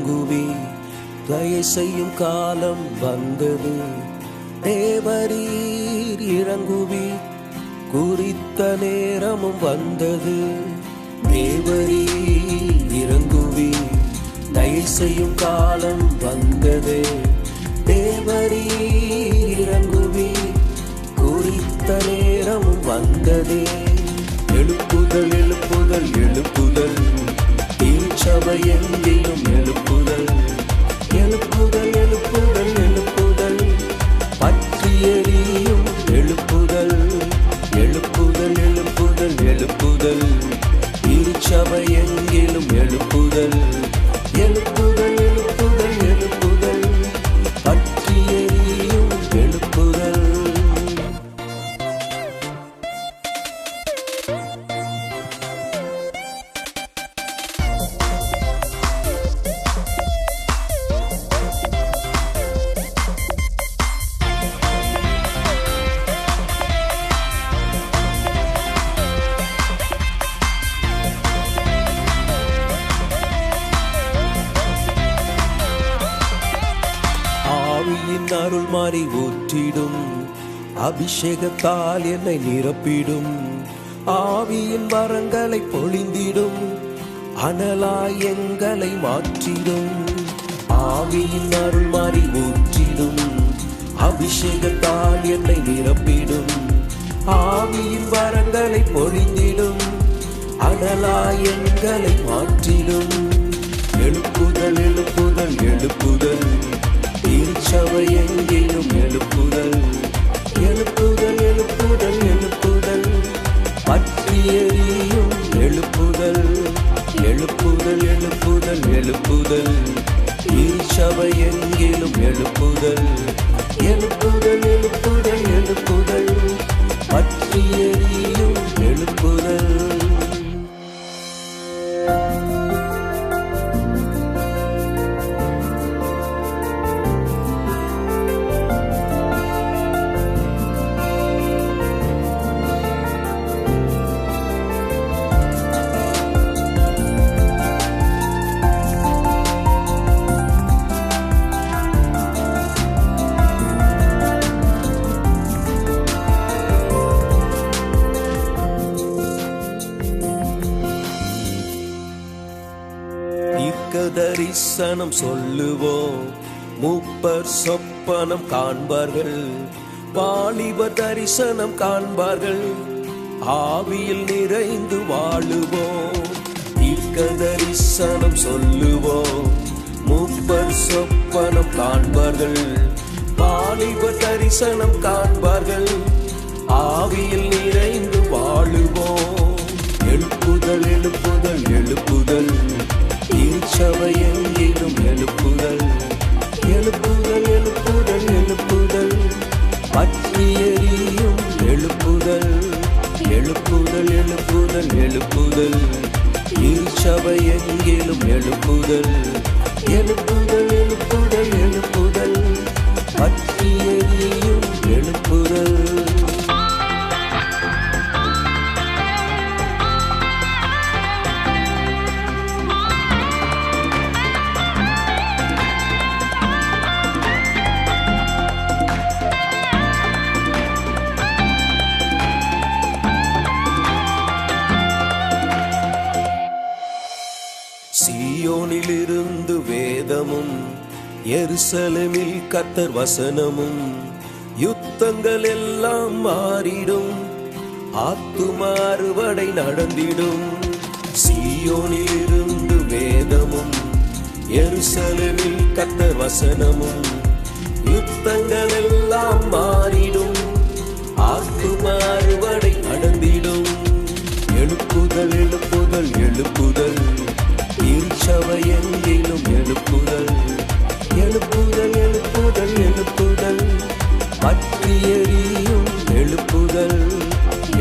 இறங்குவி, தயை செய்யும் காலம் வந்தது. தேவரீர் இறங்குவி, குறித்த நேரமும் வந்தது. தேவரீர் இறங்குவி, தயை செய்யும் காலம் வந்தது. தேவரீர் இறங்குவி, குறித்த நேரமும் வந்ததே. எழுப்புதல் எழுப்புதல் எழுப்புதல், திருச்சபை எங்கிலும் எழுப்புதல். எழுப்புதல் எழுப்புதல் எழுப்புதல், பற்றி எரியும் எழுப்புதல். எழுப்புதல் எழுப்புதல் எழுப்புதல், திருச்சபை எங்கிலும் எழுப்புதல். எழுப்புதல் எழுப்புதல் எழுப்புதல், பற்றி எரியும் எழுப்புதல். ஆவியின் அருள் மாறி ஊற்றிடும், அபிஷேகத்தால் என்னை நிரப்பிடும். ஆவியின் வரங்களை பொழிந்திடும், அனலாய் எங்களை மாற்றிடும். ஆவியின் அருள் மாறி ஊற்றிடும், அபிஷேகத்தால் என்னை நிரப்பிடும். ஆவியின் வரங்களை பொழிந்திடும், அனலாய் எங்களை மாற்றிடும். எழுப்புதல் எழுப்புதல் எழுப்புதல், திருச்சபை எங்கிலும் எழுப்புதல். எழுப்புதல் எழுப்புதல் எழுப்புதல், பற்றி எரியும் எழுப்புதல். எழுப்புதல் எழுப்புதல் எழுப்புதல், திருச்சபை எங்கிலும் எழுப்புதல். எழுப்புதல் எழுப்புதல் எழுப்புதல், பற்றி எரியும் எழுப்புதல். தரிசனம் சொல்லுவோம், மூப்பர் சொப்பனம் காண்பார்கள். வாலிபர் தரிசனம் காண்பார்கள், ஆவியில் நிறைந்து வாழுவோம். தீர்க்க தரிசனம் சொல்லுவோம், மூப்பர் சொப்பனம் காண்பார்கள். வாலிபர் தரிசனம் காண்பார்கள், ஆவியில் நிறைந்து வாழுவோம். எழுப்புதல் எழுப்புதல் எழுப்புதல், திருச்சபை எங்கிலும் எழுப்புதல். எழுப்புதல் எழுப்புதல் எழுப்புதல், பற்றி எரியும் எழுப்புதல். எழுப்புதல் எழுப்புதல் எழுப்புதல், திருச்சபை எங்கிலும் எழுப்புதல். எழுப்புதல் எழுப்புதல் எழுப்புதல், பற்றி எரியும் எழுப்புதல். சீயோனிலிருந்து வேதமும், எருசலேமில் கர்த்தர் வசனமும். யுத்தங்கள் எல்லாம் மாறிடும், ஆத்தும அறுவடை நடந்திடும். சீயோனிலிருந்து வேதமும், எருசலேமில் கர்த்தர் வசனமும். யுத்தங்கள் எல்லாம் மாறிடும், ஆத்தும அறுவடை நடந்திடும். எழுப்புதல் எழுப்புதல் எழுப்புதல், திருச்சபை எங்கிலும் எழுப்புதல். எழுப்புதல் எழுப்புதல் எழுப்புதல், பற்றி எரியும் எழுப்புதல்.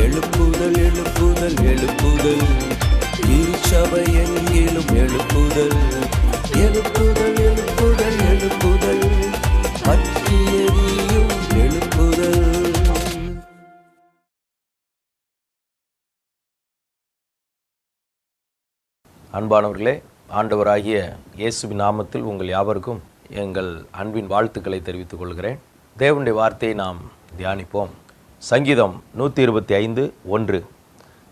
எழுப்புதல் எழுப்புதல் எழுப்புதல், திருச்சபை எங்கிலும் எழுப்புதல். எழுப்புதல் எழுப்புதல் எழுப்புதல், பற்றி எரியும் எழுப்புதல். அன்பானவர்களே, ஆண்டவராகிய இயேசுவின் நாமத்தில் உங்கள் யாவருக்கும் எங்கள் அன்பின் வாழ்த்துக்களை தெரிவித்துக் கொள்கிறேன். தேவனுடைய வார்த்தையை நாம் தியானிப்போம். சங்கீதம் 125:1.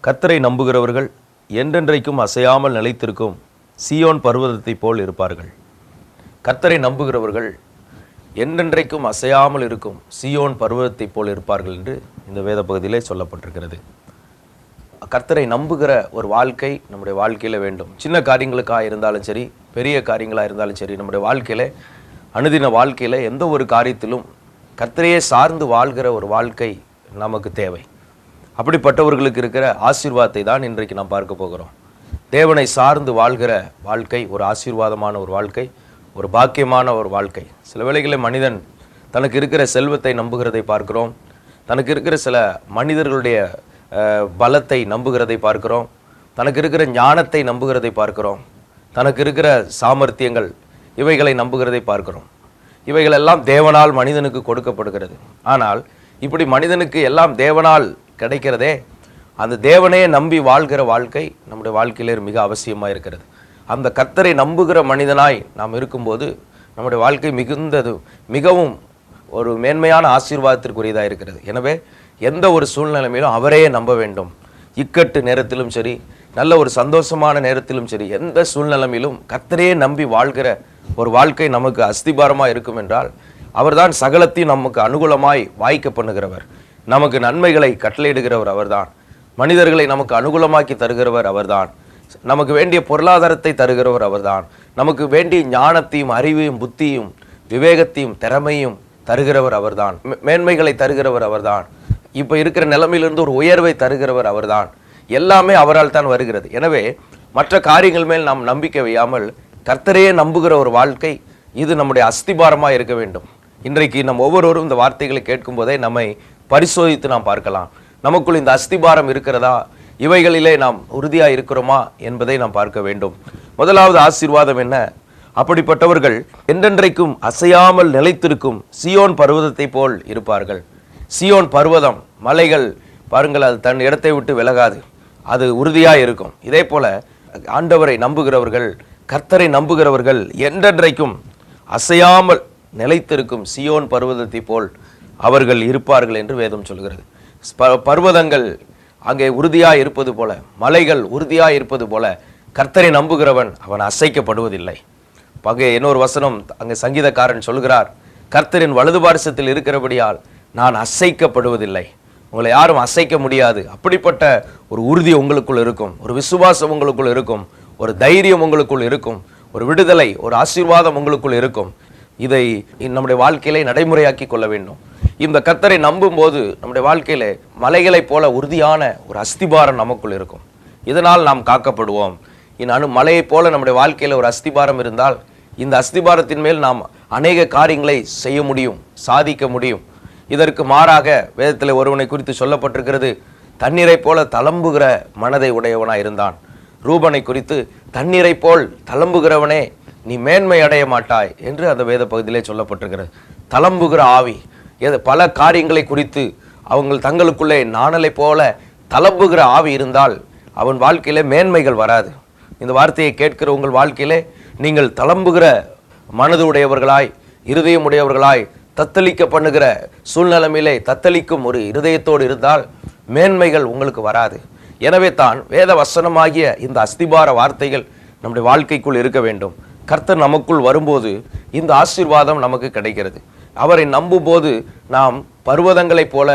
கர்த்தரை நம்புகிறவர்கள் என்றென்றைக்கும் அசையாமல் நிலைத்திருக்கும் சீயோன் பர்வதத்தைப் போல் இருப்பார்கள். கர்த்தரை நம்புகிறவர்கள் என்றென்றைக்கும் அசையாமல் இருக்கும் சீயோன் பர்வதத்தைப் போல் இருப்பார்கள் என்று இந்த வேத பகுதியிலே சொல்லப்பட்டிருக்கிறது. கர்த்தரை நம்புகிற ஒரு வாழ்க்கை நம்முடைய வாழ்க்கையில் வேண்டும். சின்ன காரியங்களுக்காக இருந்தாலும் சரி, பெரிய காரியங்களாக இருந்தாலும் சரி, நம்முடைய வாழ்க்கையில் அனுதின வாழ்க்கையில் எந்த ஒரு காரியத்திலும் கர்த்தரையே சார்ந்து வாழ்கிற ஒரு வாழ்க்கை நமக்கு தேவை. அப்படிப்பட்டவர்களுக்கு இருக்கிற ஆசீர்வாதத்தை தான் இன்றைக்கு நாம் பார்க்க போகிறோம். தேவனை சார்ந்து வாழ்கிற வாழ்க்கை ஒரு ஆசீர்வாதமான ஒரு வாழ்க்கை, ஒரு பாக்கியமான ஒரு வாழ்க்கை. சில வேளைகளில் மனிதன் தனக்கு இருக்கிற செல்வத்தை நம்புகிறதை பார்க்கிறோம், தனக்கு இருக்கிற சில மனிதர்களுடைய பலத்தை நம்புகிறதை பார்க்கிறோம், தனக்கு இருக்கிற ஞானத்தை நம்புகிறதை பார்க்கிறோம், தனக்கு இருக்கிற சாமர்த்தியங்கள் இவைகளை நம்புகிறதை பார்க்கிறோம். இவைகள் எல்லாம் தேவனால் மனிதனுக்கு கொடுக்கப்படுகிறது. ஆனால் இப்படி மனிதனுக்கு எல்லாம் தேவனால் கிடைக்கிறதே, அந்த தேவனையே நம்பி வாழ்கிற வாழ்க்கை நம்முடைய வாழ்க்கையிலே மிக அவசியமாக இருக்கிறது. அந்த கர்த்தரை நம்புகிற மனிதனாய் நாம் இருக்கும்போது நம்முடைய வாழ்க்கை மிகவும் ஒரு மேன்மையான ஆசீர்வாதத்திற்குரியதாக இருக்கிறது. எனவே எந்த ஒரு சூழ்நிலையிலும் அவரையே நம்ப வேண்டும். இக்கட்டு நேரத்திலும் சரி, நல்ல ஒரு சந்தோஷமான நேரத்திலும் சரி, எந்த சூழ்நிலையிலும் கர்த்தரையே நம்பி வாழ்கிற ஒரு வாழ்க்கை நமக்கு அஸ்திபாரமாக இருக்கும் என்றால் அவர்தான் சகலத்தையும் நமக்கு அனுகூலமாய் வாய்க்க பண்ணுகிறவர், நமக்கு நன்மைகளை கட்டளையிடுகிறவர் அவர்தான், மனிதர்களை நமக்கு அனுகூலமாக்கி தருகிறவர் அவர்தான், நமக்கு வேண்டிய பொருளாதாரத்தை தருகிறவர் அவர்தான், நமக்கு வேண்டிய ஞானத்தையும் அறிவையும் புத்தியும் விவேகத்தையும் திறமையும் தருகிறவர் அவர்தான், மேன்மைகளை தருகிறவர் அவர்தான், இப்போ இருக்கிற நிலைமையிலிருந்து ஒரு உயர்வை தருகிறவர் அவர்தான். எல்லாமே அவரால் தான் வருகிறது. எனவே மற்ற காரியங்கள் மேல் நாம் நம்பிக்கை வையாமல் கர்த்தரையே நம்புகிற ஒரு வாழ்க்கை இது நம்முடைய அஸ்திபாரமாக இருக்க வேண்டும். இன்றைக்கு நம் ஒவ்வொருவரும் இந்த வார்த்தைகளை கேட்கும் போதே நம்மை பரிசோதித்து நாம் பார்க்கலாம். நமக்குள் இந்த அஸ்திபாரம் இருக்கிறதா, இவைகளிலே நாம் உறுதியாக இருக்கிறோமா என்பதை நாம் பார்க்க வேண்டும். முதலாவது ஆசீர்வாதம் என்ன? அப்படிப்பட்டவர்கள் என்றென்றைக்கும் அசையாமல் நிலைத்திருக்கும் சீயோன் பர்வதத்தை போல் இருப்பார்கள். சீயோன் பர்வதம், மலைகள் பாருங்கள், அது தன் இடத்தை விட்டு விலகாது, அது உறுதியாக இருக்கும். இதே போல ஆண்டவரை நம்புகிறவர்கள், கர்த்தரை நம்புகிறவர்கள் என்றென்றைக்கும் அசையாமல் நிலைத்திருக்கும் சீயோன் பர்வதத்தை போல் அவர்கள் இருப்பார்கள் என்று வேதம் சொல்கிறது. பர்வதங்கள் அங்கே உறுதியாக இருப்பது போல, மலைகள் உறுதியாக இருப்பது போல கர்த்தரை நம்புகிறவன் அவன் அசைக்கப்படுவதில்லை. பகை இன்னொரு வசனம் அங்கே சங்கீதக்காரன் சொல்கிறார், கர்த்தரின் வலது பார்சத்தில் இருக்கிறபடியால் நான் அசைக்கப்படுவதில்லை. உங்களை யாரும் அசைக்க முடியாது. அப்படிப்பட்ட ஒரு உறுதி உங்களுக்குள் இருக்கும், ஒரு விசுவாசம் உங்களுக்குள் இருக்கும், ஒரு தைரியம் உங்களுக்குள் இருக்கும், ஒரு விடுதலை, ஒரு ஆசீர்வாதம் உங்களுக்குள் இருக்கும். இதை நம்முடைய வாழ்க்கையிலே நடைமுறையாக்கி கொள்ள வேண்டும். இந்த கர்த்தரை நம்பும் போது நம்முடைய வாழ்க்கையிலே மலைகளைப் போல உறுதியான ஒரு அஸ்திபாரம் நமக்குள் இருக்கும். இதனால் நாம் காக்கப்படுவோம். மலையைப் போல நம்முடைய வாழ்க்கையில் ஒரு அஸ்திபாரம் இருந்தால் இந்த அஸ்திபாரத்தின் மேல் நாம் அநேக காரியங்களை செய்ய முடியும், சாதிக்க முடியும். இதற்கு மாறாக வேதத்தில் ஒருவனை குறித்து சொல்லப்பட்டிருக்கிறது, தண்ணீரை போல தளம்புகிற மனதை உடையவனாய் இருந்தான். ரூபனை குறித்து தண்ணீரை போல் தளம்புகிறவனே நீ மேன்மை அடைய மாட்டாய் என்று அந்த வேத பகுதியிலே சொல்லப்பட்டிருக்கிறது. தளம்புகிற ஆவி, பல காரியங்களை குறித்து அவங்க தங்களுக்குள்ளே நாணலை போல தளம்புகிற ஆவி இருந்தால் அவன் வாழ்க்கையிலே மேன்மைகள் வராது. இந்த வார்த்தையை கேட்கிற உங்கள் வாழ்க்கையிலே நீங்கள் தளம்புகிற மனது உடையவர்களாய், இருதயம் உடையவர்களாய், தத்தளிக்க பண்ணுகிற சூழ்நிலையிலே தத்தளிக்கும் ஒரு இருதயத்தோடு இருந்தால் மேன்மைகள் உங்களுக்கு வராது. எனவே தான் வேத வசனமாகிய இந்த அஸ்திபார வார்த்தைகள் நம்முடைய வாழ்க்கைக்குள் இருக்க வேண்டும். கர்த்தர் நமக்குள் வரும்போது இந்த ஆசீர்வாதம் நமக்கு கிடைக்கிறது. அவரை நம்பும் போது நாம் பர்வதங்களைப் போல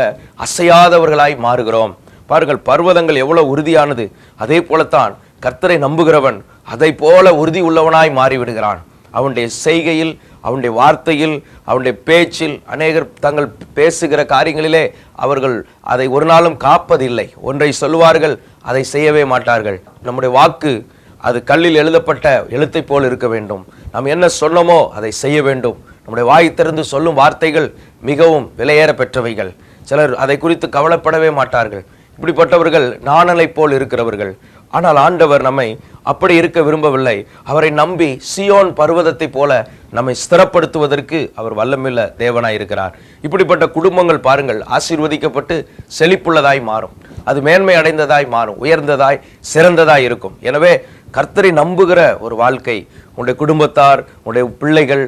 அசையாதவர்களாய் மாறுகிறோம். பாருங்கள், பர்வதங்கள் எவ்வளவு உறுதியானது, அதே போலத்தான் கர்த்தரை நம்புகிறவன் அதை போல உறுதி உள்ளவனாய் மாறிவிடுகிறான். அவனுடைய செய்கையில், அவனுடைய வார்த்தையில், அவனுடைய பேச்சில், அநேகர் தங்கள் பேசுகிற காரியங்களிலே அவர்கள் அதை ஒரு நாளும் காப்பதில்லை. ஒன்றை சொல்லுவார்கள், அதை செய்யவே மாட்டார்கள். நம்முடைய வாக்கு அது கல்லில் எழுதப்பட்ட எழுத்தை போல் இருக்க வேண்டும். நாம் என்ன சொன்னோமோ அதை செய்ய வேண்டும். நம்முடைய வாய் திறந்து சொல்லும் வார்த்தைகள் மிகவும் விலையேற பெற்றவைகள். சிலர் அதை குறித்து கவலைப்படவே மாட்டார்கள். இப்படிப்பட்டவர்கள் நாணலை போல் இருக்கிறவர்கள். ஆனால் ஆண்டவர் நம்மை அப்படி இருக்க விரும்பவில்லை. அவரை நம்பி சீயோன் பர்வதத்தை போல நம்மை ஸ்திரப்படுத்துவதற்கு அவர் வல்லமில்ல தேவனாய் இருக்கிறார். இப்படிப்பட்ட குடும்பங்கள் பாருங்கள், ஆசீர்வதிக்கப்பட்டு செழிப்புள்ளதாய் மாறும், அது மேன்மை அடைந்ததாய் மாறும், உயர்ந்ததாய் சிறந்ததாய் இருக்கும். எனவே கர்த்தரை நம்புகிற ஒரு வாழ்க்கை உங்களுடைய குடும்பத்தார், உங்களுடைய பிள்ளைகள்,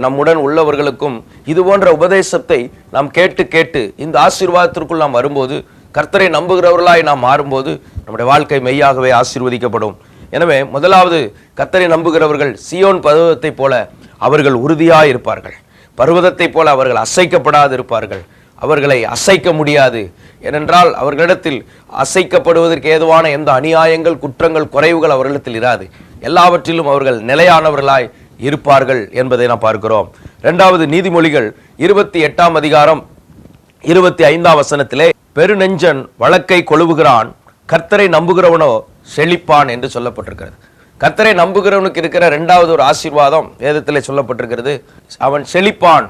நம்முடன் உள்ளவர்களுக்கும் இது போன்ற உபதேசத்தை நாம் கேட்டு கேட்டு இந்த ஆசீர்வாதத்திற்குள் நாம் வரும்போது, கர்த்தரை நம்புகிறவர்களாய் நாம் மாறும்போது நம்முடைய வாழ்க்கை மெய்யாகவே ஆசீர்வதிக்கப்படும். எனவே முதலாவது, கர்த்தரை நம்புகிறவர்கள் சீயோன் பர்வதத்தை போல அவர்கள் உறுதியாய் இருப்பார்கள். பர்வதத்தை போல அவர்கள் அசைக்கப்படாது இருப்பார்கள். அவர்களை அசைக்க முடியாது. ஏனென்றால் அவர்களிடத்தில் அசைக்கப்படுவதற்கு ஏதுவான எந்த அநியாயங்கள், குற்றங்கள், குறைவுகள் அவர்களிடத்தில் இராது. எல்லாவற்றிலும் அவர்கள் நிலையானவர்களாய் இருப்பார்கள் என்பதை நாம் பார்க்கிறோம். இரண்டாவது, நீதிமொழிகள் 28 அதிகாரம் 25 வசனத்திலே, பெருநெஞ்சன் வழக்கை கொழுவுகிறான், கர்த்தரை நம்புகிறவனோ செழிப்பான் என்று சொல்லப்பட்டிருக்கிறது. கர்த்தரை நம்புகிறவனுக்கு இருக்கிற இரண்டாவது ஒரு ஆசீர்வாதம் வேதத்திலே சொல்லப்பட்டிருக்கிறது. அவன் செழிப்பான்.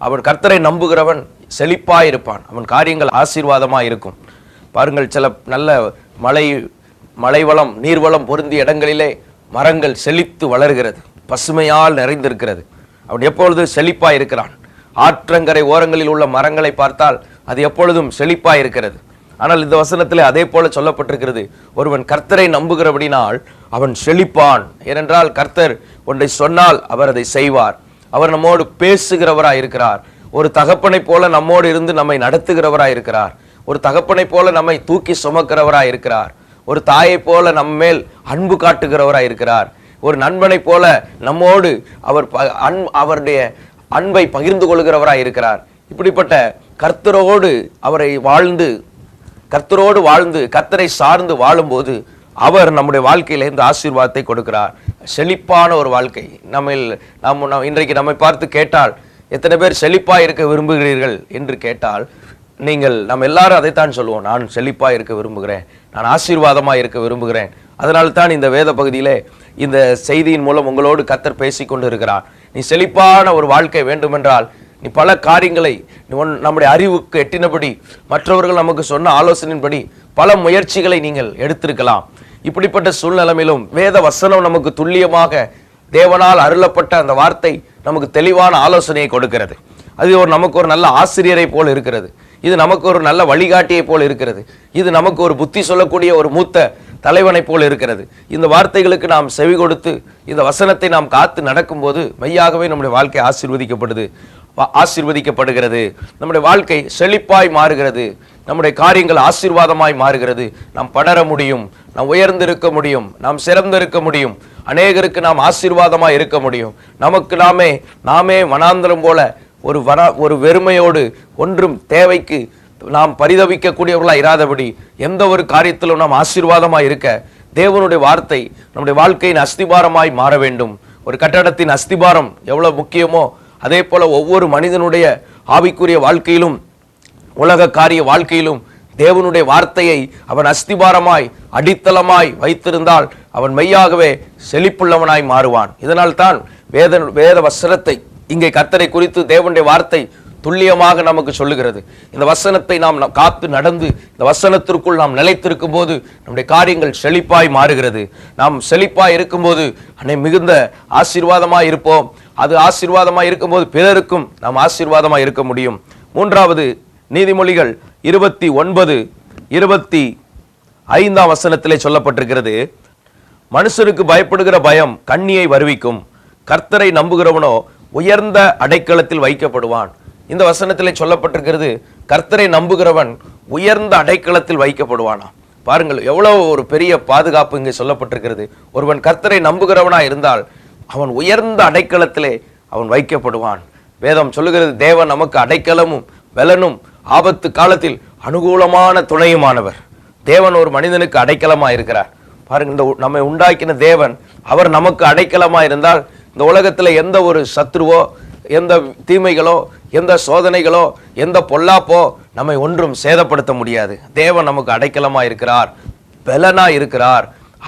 அவன் கர்த்தரை நம்புகிறவன் செழிப்பாய் இருப்பான். அவன் காரியங்கள் ஆசீர்வாதமாய் இருக்கும். பாருங்கள், சில நல்ல மலைவளம், நீர்வளம் பொருந்திய இடங்களிலே மரங்கள் செழித்து வளர்கிறது, பசுமையால் நிறைந்திருக்கிறது. அவன் எப்பொழுது செழிப்பாய் இருக்கிறான். ஆற்றங்கரை ஓரங்களில் உள்ள மரங்களை பார்த்தால் அது எப்பொழுதும் செழிப்பாய் இருக்கிறது. ஆனால் இந்த வசனத்திலே அதே போல சொல்லப்பட்டிருக்கிறது, ஒருவன் கர்த்தரை நம்புகிறபடினால் அவன் செழிப்பான். ஏனென்றால் கர்த்தர் ஒன்றை சொன்னால் அவர் அதை செய்வார். அவர் நம்மோடு பேசுகிறவராய் இருக்கிறார். ஒரு தகப்பனை போல நம்மோடு இருந்து நம்மை நடத்துகிறவராய் இருக்கிறார். ஒரு தகப்பனை போல நம்மை தூக்கி சுமக்கிறவராய் இருக்கிறார். ஒரு தாயை போல நம்ம மேல் அன்பு காட்டுகிறவராய் இருக்கிறார். ஒரு நண்பனை போல நம்மோடு அவருடைய அன்பை பகிர்ந்து கொள்கிறவராய் இருக்கிறார். இப்படிப்பட்ட கர்த்தரோடு வாழ்ந்து கர்த்தரை சார்ந்து வாழும்போது அவர் நம்முடைய வாழ்க்கையில இந்த ஆசீர்வாதத்தை கொடுக்கிறார். செழிப்பான ஒரு வாழ்க்கை. இன்றைக்கு நம்மை பார்த்து கேட்டால், எத்தனை பேர் செழிப்பாய் இருக்க விரும்புகிறீர்கள் என்று கேட்டால், நம்ம எல்லாரும் அதைத்தான் சொல்லுவோம். நான் செழிப்பாய் இருக்க விரும்புகிறேன், நான் ஆசீர்வாதமாய் இருக்க விரும்புகிறேன். அதனால தான் இந்த வேத பகுதியிலே இந்த செய்தியின் மூலம் உங்களோடு கர்த்தர் பேசிக்கொண்டு இருக்கிறார். நீ செழிப்பான ஒரு வாழ்க்கை வேண்டுமென்றால் நீ பல காரியங்களை நம்முடைய அறிவுக்கு எட்டினபடி, மற்றவர்கள் நமக்கு சொன்ன ஆலோசனையின்படி பல முயற்சிகளை நீங்கள் எடுத்திருக்கலாம். இப்படிப்பட்ட சூழ்நிலையிலும் வேத வசனம் நமக்கு துல்லியமாக தேவனால் அருளப்பட்ட அந்த வார்த்தை நமக்கு தெளிவான ஆலோசனையை கொடுக்கிறது. அது நமக்கு ஒரு நல்ல ஆசிரியரை போல் இருக்கிறது. இது நமக்கு ஒரு நல்ல வழிகாட்டியை போல் இருக்கிறது. இது நமக்கு ஒரு புத்தி சொல்லக்கூடிய ஒரு மூத்த தலைவனை போல் இருக்கிறது. இந்த வார்த்தைகளுக்கு நாம் செவி கொடுத்து இந்த வசனத்தை நாம் காத்து நடக்கும்போது மெய்யாகவே நம்முடைய வாழ்க்கை ஆசீர்வதிக்கப்படுகிறது. நம்முடைய வாழ்க்கை செழிப்பாய் மாறுகிறது. நம்முடைய காரியங்கள் ஆசீர்வாதமாய் மாறுகிறது. நாம் படர முடியும், நாம் உயர்ந்திருக்க முடியும், நாம் சிறந்திருக்க முடியும், அநேகருக்கு நாம் ஆசீர்வாதமாய் இருக்க முடியும். நமக்கு நாமே வனாந்தரம் போல ஒரு வெறுமையோடு ஒன்றும் தேவைக்கு நாம் பரிதவிக்கக்கூடியவர்களாக இராதபடி எந்த ஒரு காரியத்திலும் நாம் ஆசீர்வாதமாய் இருக்க தேவனுடைய வார்த்தை நம்முடைய வாழ்க்கையின் அஸ்திபாரமாய் மாற வேண்டும். ஒரு கட்டடத்தின் அஸ்திபாரம் எவ்வளவு முக்கியமோ அதே போல ஒவ்வொரு மனிதனுடைய ஆவிக்குரிய வாழ்க்கையிலும், உலக காரிய வாழ்க்கையிலும் தேவனுடைய வார்த்தையை அவன் அஸ்திபாரமாய் அடித்தளமாய் வைத்திருந்தால் அவன் மெய்யாகவே செழிப்புள்ளவனாய் மாறுவான். இதனால் தான் வேத வசனத்தை இங்கே கர்த்தரை குறித்து தேவனுடைய வார்த்தை துல்லியமாக நமக்கு சொல்லுகிறது. இந்த வசனத்தை நாம் காத்து நடந்து இந்த வசனத்திற்குள் நாம் நிலைத்திருக்கும் போது நம்முடைய காரியங்கள் செழிப்பாய் மாறுகிறது. நாம் செழிப்பாய் இருக்கும்போது மிகுந்த ஆசீர்வாதமாய் இருப்போம். அது ஆசீர்வாதமாய் இருக்கும்போது பிறருக்கும் நாம் ஆசீர்வாதமாய் இருக்க முடியும். மூன்றாவது, நீதிமொழிகள் 29:25 வசனத்திலே சொல்லப்பட்டிருக்கிறது, மனுஷனுக்கு பயப்படுகிற பயம் கண்ணியை வருவிக்கும், கர்த்தரை நம்புகிறவனோ உயர்ந்த அடைக்கலத்தில் வைக்கப்படுவான். இந்த வசனத்திலே சொல்லப்பட்டிருக்கிறது, கர்த்தரை நம்புகிறவன் உயர்ந்த அடைக்கலத்தில் வைக்கப்படுவானா. பாருங்கள், எவ்வளவு ஒரு பெரிய பாதுகாப்பு இங்கே சொல்லப்பட்டிருக்கிறது. ஒருவன் கர்த்தரை நம்புகிறவனா இருந்தால் அவன் உயர்ந்த அடைக்கலத்திலே அவன் வைக்கப்படுவான். வேதம் சொல்லுகிறது, தேவன் நமக்கு அடைக்கலமும் பலனும் ஆபத்து காலத்தில் அனுகூலமான துணையுமானவர். தேவன் ஒரு மனிதனுக்கு அடைக்கலமா இருக்கிறார். பாருங்க, நம்மை உண்டாக்கின தேவன் அவர் நமக்கு அடைக்கலமா இருந்தால் இந்த உலகத்துல எந்த ஒரு சத்ருவோ, எந்த தீமைகளோ, எந்த சோதனைகளோ, எந்த பொல்லாப்போ நம்மை ஒன்றும் சேதப்படுத்த முடியாது. தேவன் நமக்கு அடைக்கலமா இருக்கிறார், பலனா இருக்கிறார்,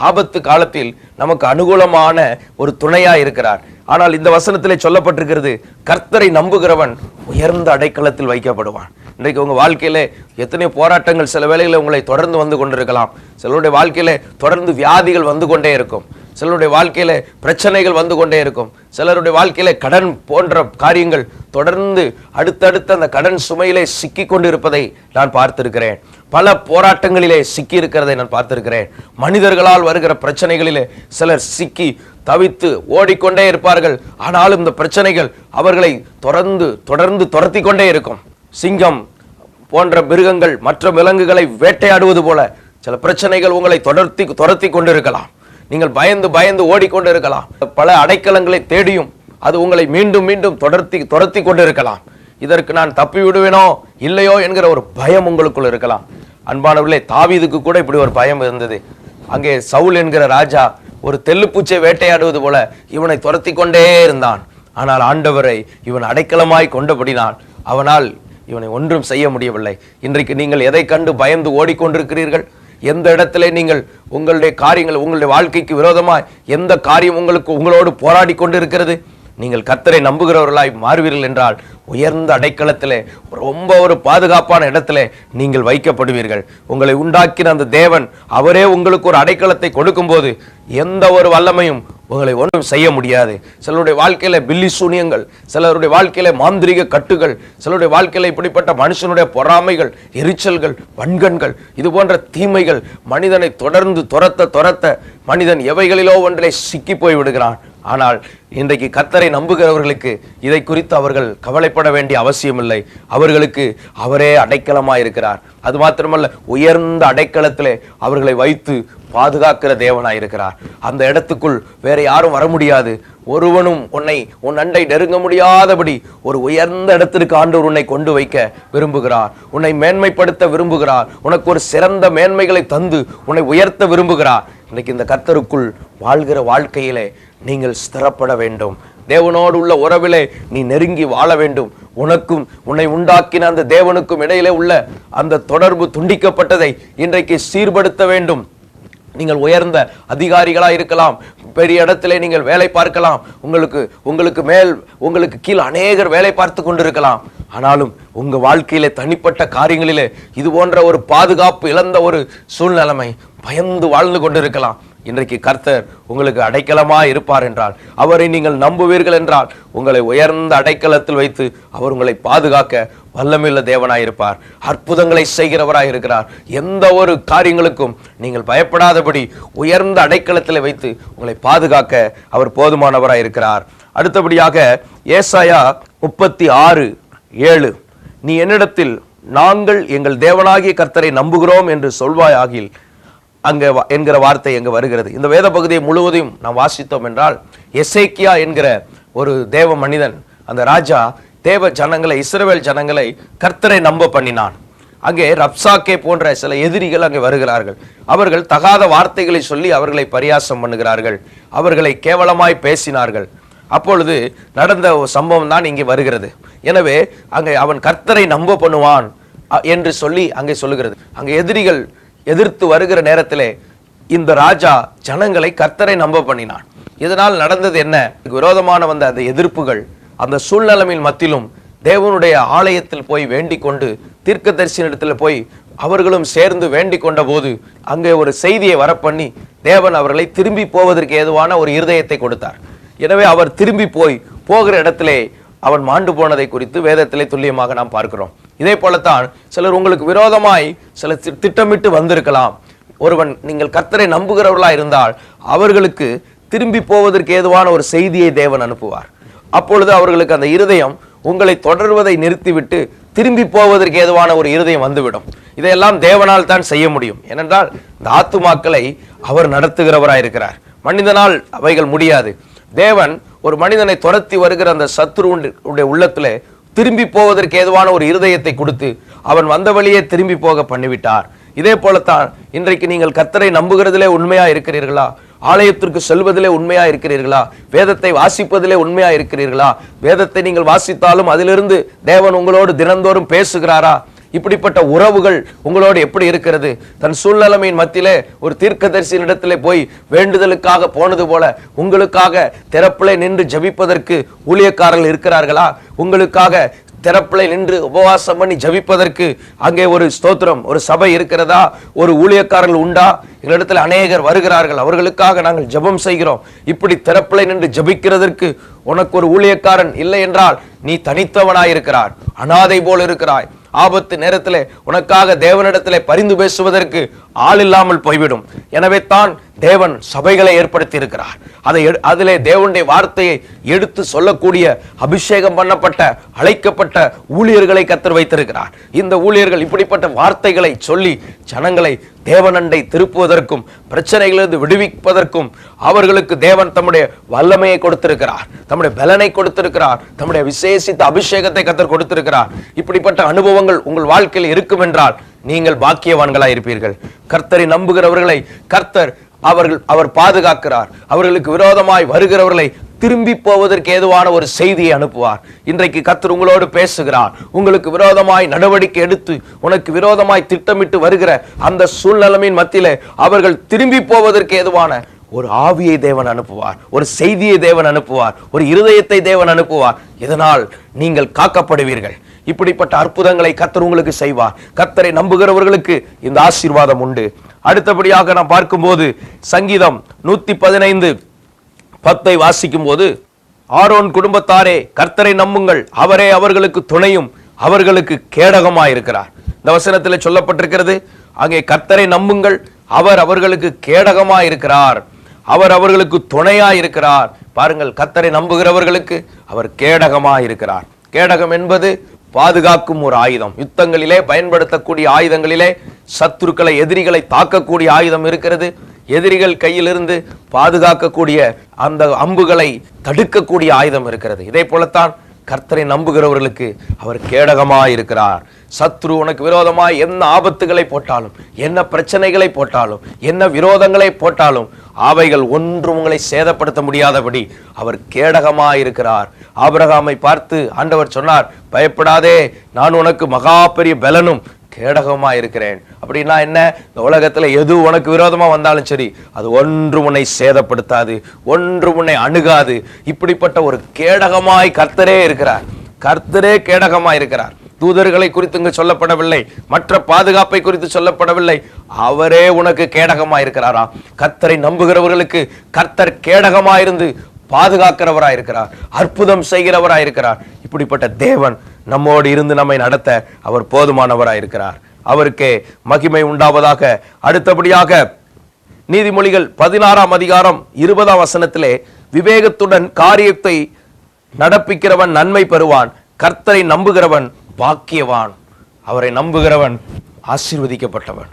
ஆபத்து காலத்தில் நமக்கு அனுகூலமான ஒரு துணையா இருக்கிறார். ஆனால் இந்த வசனத்திலே சொல்லப்பட்டிருக்கிறது, கர்த்தரை நம்புகிறவன் உயர்ந்த அடைக்கலத்தில் வைக்கப்படுவான். இன்றைக்கு உங்க வாழ்க்கையில எத்தனை போராட்டங்கள் சில வேளைகளில் உங்களை தொடர்ந்து வந்து கொண்டிருக்கலாம். சிலருடைய வாழ்க்கையில தொடர்ந்து வியாதிகள் வந்து கொண்டே இருக்கும். சிலருடைய வாழ்க்கையில பிரச்சனைகள் வந்து கொண்டே இருக்கும். சிலருடைய வாழ்க்கையில கடன் போன்ற காரியங்கள் தொடர்ந்து அடுத்தடுத்து அந்த கடன் சுமையிலே சிக்கி கொண்டு இருப்பதை நான் பார்த்திருக்கிறேன். பல போராட்டங்களிலே சிக்கி இருக்கிறதை நான் பார்த்திருக்கிறேன். மனிதர்களால் வருகிற பிரச்சனைகளிலே சிலர் சிக்கி தவித்து ஓடிக்கொண்டே இருப்பார்கள். ஆனாலும் இந்த பிரச்சனைகள் அவர்களை தொடர்ந்து துரத்தி கொண்டே இருக்கும். சிங்கம் போன்ற மிருகங்கள் மற்ற விலங்குகளை வேட்டையாடுவது போல சில பிரச்சனைகள் உங்களை துரத்தி கொண்டிருக்கலாம். நீங்கள் பயந்து ஓடிக்கொண்டு இருக்கலாம். பல அடைக்கலங்களை தேடியும் அது உங்களை மீண்டும் மீண்டும் துரத்தி கொண்டிருக்கலாம். இதற்கு நான் தப்பி விடுவேனோ இல்லையோ என்கிற ஒரு பயம் உங்களுக்குள் இருக்கலாம். அன்பானவர்களே, தாவீதுக்கு கூட இப்படி ஒரு பயம் இருந்தது. அங்கே சவுல் என்கிற ராஜா ஒரு தெல்லுப்பூச்சை வேட்டையாடுவது போல இவனை துரத்தி கொண்டே இருந்தான். ஆனால் ஆண்டவரை இவன் அடைக்கலமாய் கொண்டபடினால் அவனால் இவனை ஒன்றும் செய்ய முடியவில்லை. இன்றைக்கு நீங்கள் எதை கண்டு பயந்து ஓடிக்கொண்டிருக்கிறீர்கள்? எந்த இடத்துல நீங்கள் உங்களுடைய காரியங்கள், உங்களுடைய வாழ்க்கைக்கு விரோதமாய் எந்த காரியம் உங்களோடு போராடி கொண்டு இருக்கிறது? நீங்கள் கர்த்தரை நம்புகிறவர்களாய் மாறுவீர்கள் என்றால் உயர்ந்த அடைக்கலத்திலே ரொம்ப ஒரு பாதுகாப்பான இடத்திலே நீங்கள் வைக்கப்படுவீர்கள். உங்களை உண்டாக்கின அந்த தேவன் அவரே உங்களுக்கு ஒரு அடைக்கலத்தை கொடுக்கும் போது எந்த ஒரு வல்லமையும் உங்களை ஒன்றும் செய்ய முடியாது. சிலருடைய வாழ்க்கையில பில்லி சூனியங்கள், சிலருடைய வாழ்க்கையில மாந்திரிக கட்டுகள், சிலருடைய வாழ்க்கையில இப்படிப்பட்ட மனுஷனுடைய பொறாமைகள், எரிச்சல்கள், வன்கண்கள், இது போன்ற தீமைகள் மனிதனை தொடர்ந்து துரத்த மனிதன் எவைகளிலோ ஒன்றை சிக்கி போய் விடுகிறான். ஆனால் இன்றைக்கு கர்த்தரை நம்புகிறவர்களுக்கு இதை குறித்து அவர்கள் கவலைப்பட வேண்டிய அவசியம் இல்லை. அவர்களுக்கு அவரே அடைக்கலமாயிருக்கிறார். அது மாத்திரமல்ல, உயர்ந்த அடைக்கலத்திலே அவர்களை வைத்து பாதுகாக்கிற தேவனாயிருக்கிறார். அந்த இடத்துக்குள் வேற யாரும் வர முடியாது. ஒருவனும் உன் அண்டை நெருங்க முடியாதபடி ஒரு உயர்ந்த இடத்திற்கு ஆண்டவர் உன்னை கொண்டு வைக்க விரும்புகிறார். உன்னை மேன்மைப்படுத்த விரும்புகிறார். உனக்கு ஒரு சிறந்த மேன்மைகளை தந்து உன்னை உயர்த்த விரும்புகிறார். இன்னைக்கு இந்த கர்த்தருக்குள் வாழ்கிற வாழ்க்கையிலே நீங்கள் ஸ்திரப்பட வேண்டும். தேவனோடு உள்ள உறவிலே நீ நெருங்கி வாழ வேண்டும். உனக்கும் உன்னை உண்டாக்கின அந்த தேவனுக்கும் இடையிலே உள்ள அந்த தொடர்பு துண்டிக்கப்பட்டதை இன்றைக்கு சீர்படுத்த வேண்டும். நீங்கள் உயர்ந்த அதிகாரிகளா இருக்கலாம், பெரிய இடத்திலே நீங்கள் வேலை பார்க்கலாம், உங்களுக்கு கீழ் அநேகர் வேலை பார்த்து கொண்டிருக்கலாம். ஆனாலும் உங்க வாழ்க்கையிலே தனிப்பட்ட காரியங்களிலே இது போன்ற ஒரு பாதுகாப்பு இழந்த ஒரு சூழ்நிலைமை பயந்து வாழ்ந்து கொண்டிருக்கலாம். இன்றைக்கு கர்த்தர் உங்களுக்கு அடைக்கலமா இருப்பார் என்றால், அவரை நீங்கள் நம்புவீர்கள் என்றால், உங்களை உயர்ந்த அடைக்கலத்தில் வைத்து அவர் உங்களை பாதுகாக்க வல்லமையுள்ள தேவனாயிருப்பார். அற்புதங்களை செய்கிறவராய் இருக்கிறார். எந்த ஒரு காரியங்களுக்கும் நீங்கள் பயப்படாதபடி உயர்ந்த அடைக்கலத்தில் வைத்து உங்களை பாதுகாக்க அவர் போதுமானவராய் இருக்கிறார். அடுத்தபடியாக ஏசாயா 36:7, நீ என்னிடத்தில் நாங்கள் எங்கள் தேவனாகிய கர்த்தரை நம்புகிறோம் என்று சொல்வாயாகில் அங்க என்கிற வார்த்தை எங்க வருகிறது. இந்த வேத பகுதியை முழுவதையும் நாம் வாசித்தோம் என்றால், எசேக்கியா என்கிற ஒரு தேவ மனிதன், அந்த ராஜா தேவ ஜனங்களை, இஸ்ரவேல் ஜனங்களை கர்த்தரை நம்ப பண்ணினான். அங்கே ரப்சாக்கே போன்ற சில எதிரிகள் அங்கே வருகிறார்கள். அவர்கள் தகாத வார்த்தைகளை சொல்லி அவர்களை பரியாசம் பண்ணுகிறார்கள், அவர்களை கேவலமாய் பேசினார்கள். அப்பொழுது நடந்த சம்பவம் தான் இங்கே வருகிறது. எனவே அங்கே அவன் கர்த்தரை நம்ப பண்ணுவான் என்று சொல்லி அங்கே சொல்லுகிறது. அங்கே எதிரிகள் எதிர்த்து வருகிற நேரத்திலே இந்த ராஜா ஜனங்களை கர்த்தரை நம்ப பண்ணினான். இதனால் நடந்தது என்ன? விரோதமான வந்த அந்த எதிர்ப்புகள், அந்த சூழ்நிலையின் மத்தியிலும் தேவனுடைய ஆலயத்தில் போய் வேண்டிக் கொண்டு, தீர்க்கதரிசியினிடத்தில் போய் அவர்களும் சேர்ந்து வேண்டிக் கொண்ட போது அங்கே ஒரு செய்தியை வரப்பண்ணி தேவன் அவர்களை திரும்பி போவதற்கு ஏதுவான ஒரு இருதயத்தை கொடுத்தார். எனவே அவர் திரும்பி போகிற இடத்திலே அவன் மாண்டு போனதை குறித்து வேதத்திலே துல்லியமாக நாம் பார்க்கிறோம். இதே போலத்தான் சிலர் உங்களுக்கு விரோதமாய் சில திட்டமிட்டு வந்திருக்கலாம். ஒருவன் நீங்கள் கர்த்தரை நம்புகிறவர்களா இருந்தால் அவர்களுக்கு திரும்பி போவதற்கு ஏதுவான ஒரு செய்தியை தேவன் அனுப்புவார். அப்பொழுது அவர்களுக்கு அந்த இருதயம் உங்களை தொடர்வதை நிறுத்திவிட்டு திரும்பி போவதற்கு ஏதுவான ஒரு இருதயம் வந்துவிடும். இதையெல்லாம் தேவனால் தான் செய்ய முடியும். ஏனென்றால் இந்த ஆத்துமாக்களை அவர் நடத்துகிறவராயிருக்கிறார். மனிதனால் அவைகள் முடியாது. தேவன் ஒரு மனிதனை துரத்தி வருகிற அந்த சத்துருடைய உள்ளத்திலே திரும்பி போவதற்கு ஏதுவான ஒரு இருதயத்தை கொடுத்து அவன் வந்த வழியே திரும்பி போக பண்ணிவிட்டார். இதே போலத்தான் இன்றைக்கு நீங்கள் கர்த்தரை நம்புகிறதிலே உண்மையா இருக்கிறீர்களா? ஆலயத்திற்கு செல்வதிலே உண்மையா இருக்கிறீர்களா? வேதத்தை வாசிப்பதிலே உண்மையா இருக்கிறீர்களா? வேதத்தை நீங்கள் வாசித்தாலும் அதிலிருந்து தேவன் உங்களோடு தினந்தோறும் பேசுகிறாரா? இப்படிப்பட்ட உறவுகள் உங்களோடு எப்படி இருக்கிறது? தன் சூழ்நிலைமையின் மத்தியிலே ஒரு தீர்க்கதரிசியின் இடத்திலே போய் வேண்டுதலுக்காக போனது போல உங்களுக்காக திறப்பிலே நின்று ஜெபிப்பதற்கு ஊழியக்காரர்கள் இருக்கிறார்களா? உங்களுக்காக திறப்பில் நின்று உபவாசம் பண்ணி ஜபிப்பதற்கு அங்கே ஒரு ஸ்தோத்திரம், ஒரு சபை இருக்கிறதா, ஒரு ஊழியக்காரர்கள் உண்டா? எங்களிடத்தில் அநேகர் வருகிறார்கள், அவர்களுக்காக நாங்கள் ஜெபம் செய்கிறோம். இப்படி திறப்பில் நின்று ஜபிக்கிறதற்கு உனக்கு ஒரு ஊழியக்காரன் இல்லை என்றால் நீ தனித்தவனாயிருக்கிறாய், அனாதை போல் இருக்கிறாய். ஆபத்து நேரத்திலே உனக்காக தேவனிடத்திலே பரிந்து பேசுவதற்கு ஆள் இல்லாமல் போய்விடும். எனவே தான் தேவன் சபைகளை ஏற்படுத்தி இருக்கிறார். அதிலே தேவனுடைய வார்த்தையை எடுத்து சொல்லக்கூடிய அபிஷேகம் பண்ணப்பட்ட அழைக்கப்பட்ட ஊழியர்களை கர்த்தர் வைத்திருக்கிறார். இந்த ஊழியர்கள் இப்படிப்பட்ட வார்த்தைகளை சொல்லி ஜனங்களை தேவனண்டை திருப்புவதற்கும் பிரச்சனைகளிலிருந்து விடுவிப்பதற்கும் அவர்களுக்கு தேவன் தம்முடைய வல்லமையை கொடுத்திருக்கிறார், தம்முடைய பலனை கொடுத்திருக்கிறார், தம்முடைய விசேஷித்த அபிஷேகத்தை கர்த்தர் கொடுத்திருக்கிறார். இப்படிப்பட்ட அனுபவங்கள் உங்கள் வாழ்க்கையில் இருக்கும் என்றால் நீங்கள் பாக்கியவான்களாய் இருப்பீர்கள். கர்த்தரை நம்புகிறவர்களை கர்த்தர் அவர் பாதுகாக்கிறார். அவர்களுக்கு விரோதமாய் வருகிறவர்களை திரும்பி போவதற்கு ஏதுவான ஒரு செய்தியை அனுப்புவார். இன்றைக்கு கர்த்தர் உங்களோடு பேசுகிறார். உங்களுக்கு விரோதமாய் நடவடிக்கை எடுத்து உனக்கு விரோதமாய் திட்டமிட்டு வருகிற அந்த சூழ்நிலையின் மத்தியிலே அவர்கள் திரும்பி போவதற்கு ஏதுவான ஒரு ஆவியை தேவன் அனுப்புவார், ஒரு செய்தியை தேவன் அனுப்புவார், ஒரு இருதயத்தை தேவன் அனுப்புவார். இதனால் நீங்கள் காக்கப்படுவீர்கள். இப்படிப்பட்ட அற்புதங்களை கர்த்தர் உங்களுக்கு செய்வார். கர்த்தரை நம்புகிறவர்களுக்கு இந்த ஆசீர்வாதம் உண்டு. அடுத்தபடியாக நாம் பார்க்கும்போது சங்கீதம் 115:10 வாசிக்கும் போது, ஆரோன் குடும்பத்தாரே கர்த்தரை நம்புங்கள், அவரே அவர்களுக்கு துணையும் அவர்களுக்கு கேடகமாயிருக்கிறார். இந்த வசனத்தில் சொல்லப்பட்டிருக்கிறது, அங்கே கர்த்தரை நம்புங்கள், அவர் அவர்களுக்கு கேடகமாயிருக்கிறார், அவர் அவர்களுக்கு துணையாயிருக்கிறார். பாருங்கள், கர்த்தரை நம்புகிறவர்களுக்கு அவர் கேடகமாயிருக்கிறார். கேடகம் என்பது பாதுகாக்கும் ஒரு ஆயுதம். யுத்தங்களிலே பயன்படுத்தக்கூடிய ஆயுதங்களிலே சத்துருக்களை, எதிரிகளை தாக்கக்கூடிய ஆயுதம் இருக்கிறது. எதிரிகள் கையிலிருந்து பாதுகாக்கக்கூடிய அந்த அம்புகளை தடுக்கக்கூடிய ஆயுதம் இருக்கிறது. இதே போலத்தான் கர்த்தரை நம்புகிறவர்களுக்கு அவர் கேடகமாயிருக்கிறார். சத்ரு உனக்கு விரோதமாய் என்ன ஆபத்துகளை போட்டாலும், என்ன பிரச்சனைகளை போட்டாலும், என்ன விரோதங்களை போட்டாலும் அவைகள் ஒன்றும் உங்களை சேதப்படுத்த முடியாதபடி அவர் கேடகமாயிருக்கிறார். ஆபிரகாமை பார்த்து ஆண்டவர் சொன்னார், பயப்படாதே, நான் உனக்கு மகா பெரிய பலனும் கேடகமா இருக்கிறேன். அப்படின்னா என்ன? இந்த உலகத்துல எது உனக்கு விரோதமா வந்தாலும் சரி, அது ஒன்று உன்னை சேதப்படுத்தாது, ஒன்று உன்னை அணுகாது. இப்படிப்பட்ட ஒரு கேடகமாய் கர்த்தரே இருக்கிறார். கர்த்தரே கேடகமாய் இருக்கிறார். தூதர்களை குறித்து இங்கு சொல்லப்படவில்லை, மற்ற பாதுகாப்பை குறித்து சொல்லப்படவில்லை. அவரே உனக்கு கேடகமாய் இருக்கிறாரா? கர்த்தரை நம்புகிறவர்களுக்கு கர்த்தர் கேடகமாயிருந்து பாதுகாக்கிறவராயிருக்கிறார், அற்புதம் செய்கிறவராயிருக்கிறார். இப்படிப்பட்ட தேவன் நம்மோடு இருந்து நம்மை நடத்த அவர் போதுமானவராயிருக்கிறார். அவருக்கே மகிமை உண்டாவதாக. அடுத்தபடியாக நீதிமொழிகள் 16:20 விவேகத்துடன் காரியத்தை நடப்பிக்கிறவன் நன்மை பெறுவான், கர்த்தரை நம்புகிறவன் பாக்கியவான். அவரை நம்புகிறவன் ஆசீர்வதிக்கப்பட்டவன்,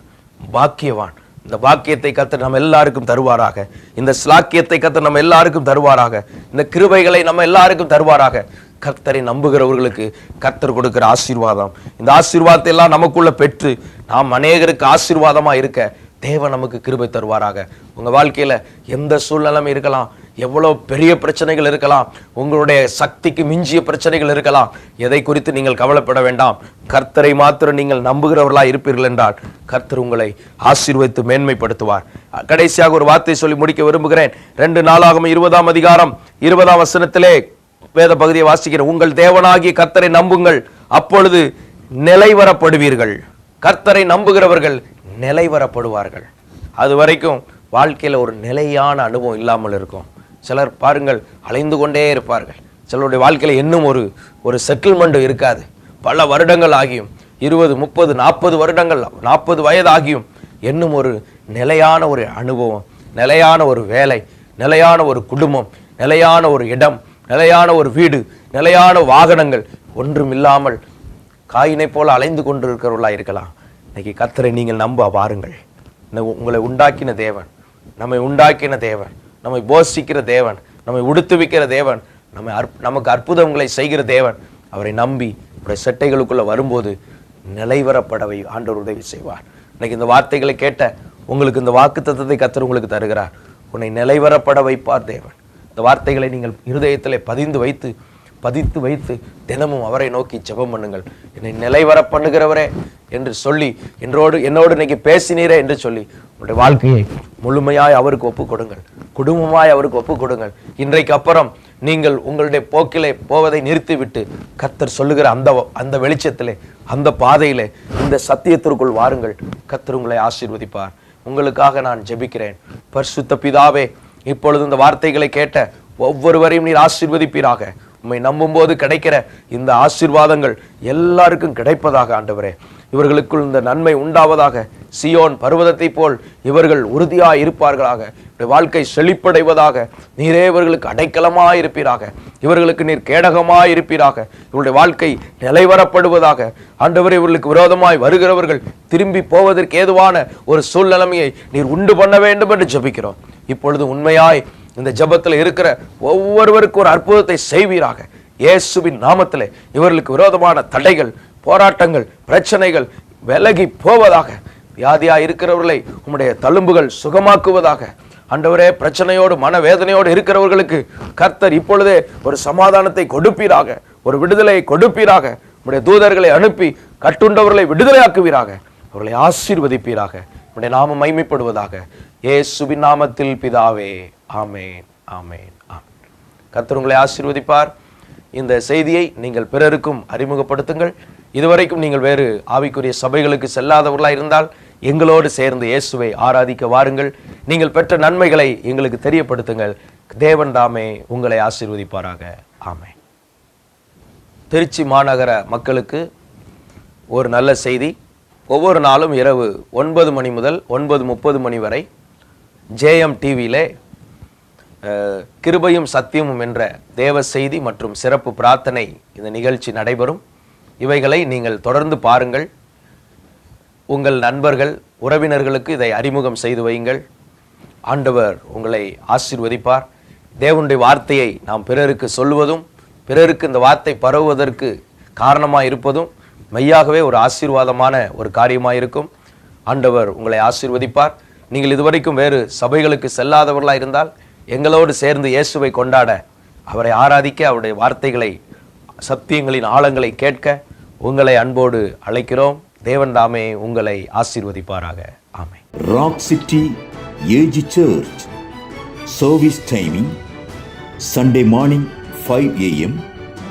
பாக்கியவான். இந்த பாக்கியத்தை கர்த்தர் நம்ம எல்லாருக்கும் தருவாராக. இந்த ஸ்லாக்கியத்தை கர்த்தர் நம்ம எல்லாருக்கும் தருவாராக. இந்த கிருபைகளை நம்ம எல்லாருக்கும் தருவாராக. கர்த்தரை நம்புகிறவர்களுக்கு கர்த்தர் கொடுக்கிற ஆசீர்வாதம், இந்த ஆசீர்வாதத்தை எல்லாம் நமக்குள்ள பெற்று நாம் அநேகருக்கு ஆசீர்வாதமா இருக்க தேவன் நமக்கு கிருபை தருவாராக. உங்க வாழ்க்கையில எந்த சூழ்நிலையும் இருக்கலாம், எவ்வளவு பெரிய பிரச்சனைகள் இருக்கலாம், உங்களுடைய சக்திக்கு மிஞ்சிய பிரச்சனைகள் இருக்கலாம். எதை குறித்து நீங்கள் கவலைப்பட வேண்டாம். கர்த்தரை மாத்திரம் நீங்கள் நம்புகிறவர்களா இருப்பீர்கள் என்றால் கர்த்தர் உங்களை ஆசீர்வதித்து மேன்மைப்படுத்துவார். கடைசியாக ஒரு வார்த்தை சொல்லி முடிக்க விரும்புகிறேன். 2 நாளாகமம் 20:20 வேத பகுதியை வாசிக்கிறேன். உங்கள் தேவனாகிய கர்த்தரை நம்புங்கள், அப்பொழுது நிலைவரப்படுவீர்கள். கர்த்தரை நம்புகிறவர்கள் நிலைவரப்படுவார்கள். அது வரைக்கும் வாழ்க்கையில ஒரு நிலையான அனுபவம் இல்லாமல் இருக்கும். சிலர் பாருங்கள் அலைந்து கொண்டே இருப்பார்கள். சிலருடைய வாழ்க்கையில இன்னும் ஒரு செட்டில்மெண்ட் இருக்காது. பல வருடங்கள் ஆகியும், 20, 30, 40 வருடங்கள், 40 வயது ஆகியும் இன்னும் ஒரு நிலையான ஒரு அனுபவம், நிலையான ஒரு வேலை, நிலையான ஒரு குடும்பம், நிலையான ஒரு இடம், நிலையான ஒரு வீடு, நிலையான வாகனங்கள் ஒன்றும் இல்லாமல் காயினை போல அலைந்து கொண்டிருக்கிறவர்களா இருக்கலாம். இன்னைக்கு கர்த்தரை நீங்கள் நம்ப பாருங்கள். உங்களை உண்டாக்கின தேவன், நம்மை உண்டாக்கின தேவன், நம்மை போஷிக்கிற தேவன், நம்மை உடுத்துவிக்கிற தேவன், நமக்கு அற்புதங்களை செய்கிற தேவன், அவரை நம்பி அவருடைய செட்டைகளுக்குள்ள வரும்போது நிலைவரப்படவை ஆண்டவர் உதவி செய்வார். இன்னைக்கு இந்த வார்த்தைகளை கேட்ட உங்களுக்கு இந்த வாக்குத்தத்தத்தை கர்த்தர் உங்களுக்கு தருகிறார். உன்னை நிலைவரப்பட வைப்பார் தேவன். இந்த வார்த்தைகளை நீங்கள் இருதயத்திலே பதித்து வைத்து தினமும் அவரை நோக்கி ஜெபம் பண்ணுங்கள். என்னை நிலைவர பண்ணுகிறவரே என்று சொல்லி, என்னோடு இன்னைக்கு பேசினீரே என்று சொல்லி உங்களுடைய வாழ்க்கையை முழுமையாய் அவருக்கு ஒப்புக் கொடுங்கள், குடும்பமாய் அவருக்கு ஒப்புக் கொடுங்கள். இன்றைக்கு அப்புறம் நீங்கள் உங்களுடைய போக்கிலே போவதை நிறுத்திவிட்டு கர்த்தர் சொல்லுகிற அந்த வெளிச்சத்திலே, அந்த பாதையிலே, இந்த சத்தியத்திற்குள் வாருங்கள். கர்த்தர் உங்களை ஆசீர்வதிப்பார். உங்களுக்காக நான் ஜெபிக்கிறேன். பரிசுத்த பிதாவே, இப்பொழுது இந்த வார்த்தைகளை கேட்ட ஒவ்வொருவரையும் நீர் ஆசீர்வதிப்பீராக. உம்மை நம்பும் போது கிடைக்கிற இந்த ஆசீர்வாதங்கள் எல்லாருக்கும் கிடைப்பதாக ஆண்டவரே. இவர்களுக்குள் இந்த நன்மை உண்டாவதாக. சியோன் பர்வதத்தை போல் இவர்கள் உறுதியாய் இருப்பார்களாக. வாழ்க்கை செழிப்படைவதாக. நீரே இவர்களுக்கு அடைக்கலமாய் இருப்பீராக. இவர்களுக்கு நீர் கேடகமாய் இருப்பீராக. இவருடைய வாழ்க்கை நிலைவரப்படுவதாக. ஆண்டவரே, இவர்களுக்கு விரோதமாய் வருகிறவர்கள் திரும்பி போவதற்கு ஏதுவான ஒரு சூழ்நிலைமையை நீர் உண்டு பண்ண வேண்டும் என்று ஜெபிக்கிறோம். இப்பொழுது உண்மையாய் இந்த ஜெபத்தில் இருக்கிற ஒவ்வொருவருக்கும் ஒரு அற்புதத்தை செய்வீராக. இயேசுவின் நாமத்திலே இவர்களுக்கு விரோதமான தடைகள், போராட்டங்கள், பிரச்சனைகள் விலகி போவதாக. வியாதியா இருக்கிறவர்களை உம்முடைய தழும்புகள் சுகமாக்குவதாக. ஆண்டவரே, பிரச்சனையோடு மனவேதனையோடு இருக்கிறவர்களுக்கு கர்த்தர் இப்பொழுதே ஒரு சமாதானத்தை கொடுப்பீராக, ஒரு விடுதலையை கொடுப்பீராக. உம்முடைய தூதர்களை அனுப்பி கட்டுண்டவர்களை விடுதலையாக்குவீராக. அவர்களை ஆசீர்வதிப்பீராக. உம்முடைய நாமம் மகிமைப்படுவதாக. இயேசுவின் நாமத்தில் பிதாவே, ஆமென், ஆமென், ஆமென். கர்த்தர் உங்களை ஆசீர்வதிப்பார். இந்த செய்தியை நீங்கள் பிறருக்கும் அறிமுகப்படுத்துங்கள். இதுவரைக்கும் நீங்கள் வேறு ஆவிக்குரிய சபைகளுக்கு செல்லாதவர்களாக இருந்தால் எங்களோடு சேர்ந்து இயேசுவை ஆராதிக்க வாருங்கள். நீங்கள் பெற்ற நன்மைகளை எங்களுக்கு தெரியப்படுத்துங்கள். தேவன் தாமே உங்களை ஆசீர்வதிப்பாராக. ஆமென். திருச்சி மாநகர மக்களுக்கு ஒரு நல்ல செய்தி. ஒவ்வொரு நாளும் இரவு 9 மணி முதல் 9:30 மணி வரை JM டிவியிலே கிருபையும் சத்தியமும் என்ற தேவ செய்தி மற்றும் சிறப்பு பிரார்த்தனை இந்த நிகழ்ச்சி நடைபெறும். இவைகளை நீங்கள் தொடர்ந்து பாருங்கள். உங்கள் நண்பர்கள், உறவினர்களுக்கு இதை அறிமுகம் செய்து வையுங்கள். ஆண்டவர் உங்களை ஆசீர்வதிப்பார். தேவனுடைய வார்த்தையை நாம் பிறருக்கு சொல்வதும், பிறருக்கு இந்த வார்த்தை பரவுவதற்கு காரணமாக இருப்பதும் மெய்யாகவே ஒரு ஆசீர்வாதமான ஒரு காரியமாக இருக்கும். ஆண்டவர் உங்களை ஆசீர்வதிப்பார். நீங்கள் இதுவரைக்கும் வேறு சபைகளுக்கு செல்லாதவர்களாக இருந்தால் எங்களோடு சேர்ந்து இயேசுவை கொண்டாட, அவரை ஆராதிக்க, அவருடைய வார்த்தைகளை, சத்தியங்களின் ஆழங்களை கேட்க உங்களை அன்போடு அழைக்கிறோம். தேவன் தாமே உங்களை ஆசீர்வதிப்பாராக. ஆமென். Rock city AG church service timing Sunday morning 5 a.m.,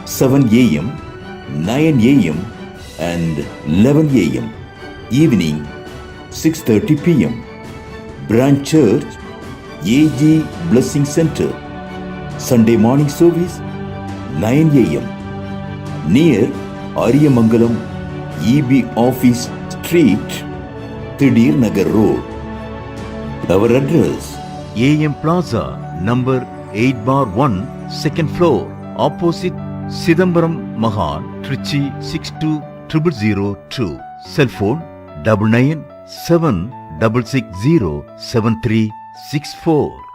7 a.m., 9 a.m. and 11 a.m. Evening 6:30 p.m. Branch Church AG Blessing Center. Sunday morning service 9 a.m. near Ariyamangalam EB Office Street, Thidir Nagar Road. Our address AM Plaza, number 8/1, second floor, opposite Sidambaram Mahan, Trichy 620002. Cell phone 9976607364.